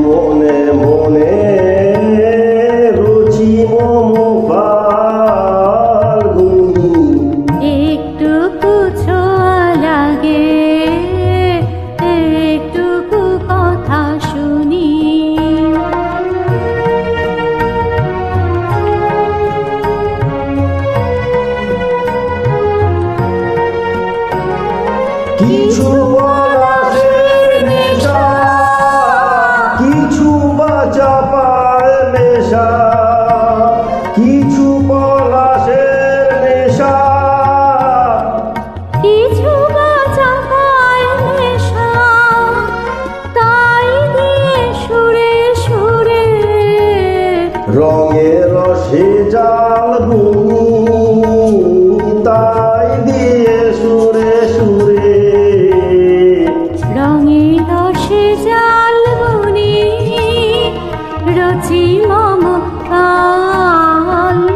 মনে মনে রুচি মম ফাল্গুনি। একটুকু ছোঁয়া লাগে, একটুকু কথা শুনি। কিছু পলাশের নেশা, কিছু বা চাপার নেশা, কিছু পলাশের নেশা, কিছু বা চাপায় নেশা, তাই দিয়ে সুরে সুরে রঙের রসে জাল বুনি, তাই দিয়ে সুরে সুরে রঙে রসে জাল বুনি, রচি মম ফাল্গুনি।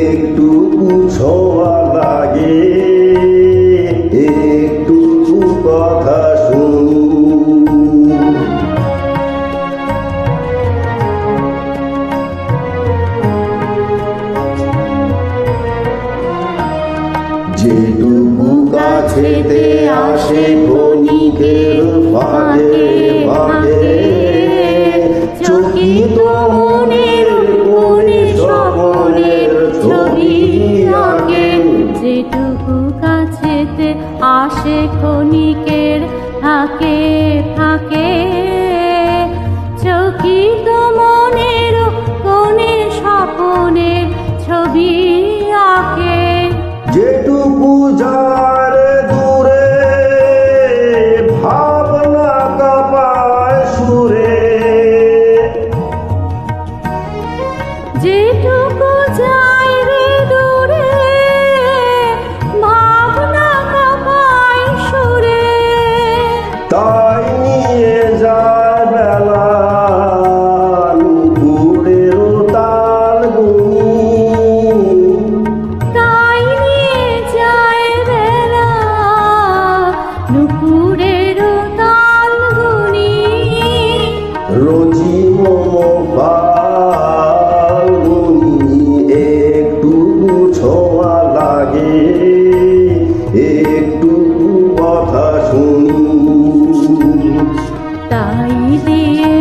একটুকু ছোঁয়া লাগে, একটুকু কথা শুনি। যেটুকু কাছেতে আসে ক্ষণিকের ফাঁকে ফাঁকে, চকিত মনের কোণে স্বপনের ছবি আঁকে। যেটুকু কাছেতে আসে ক্ষণিকের ফাঁকে ফাঁকে, চকিত মনের কোণে স্বপনের ছবি আঁকে। যেটুকু যার দূরে ভাবনা কাপায় সুরে, যেটুকু যায় রে দূরে ভাবনা কাপায় সুরে, তাই নিয়ে যায় বেলা নুপুরের তাল গুনি। তাই নিয়ে যায় বেলা নুপুরের তাল গুনি। রোজি মম ফাল্গুনি, একটুকু ছোঁয়া লাগে, একটুকু কথা শুনি। তাই দিয়ে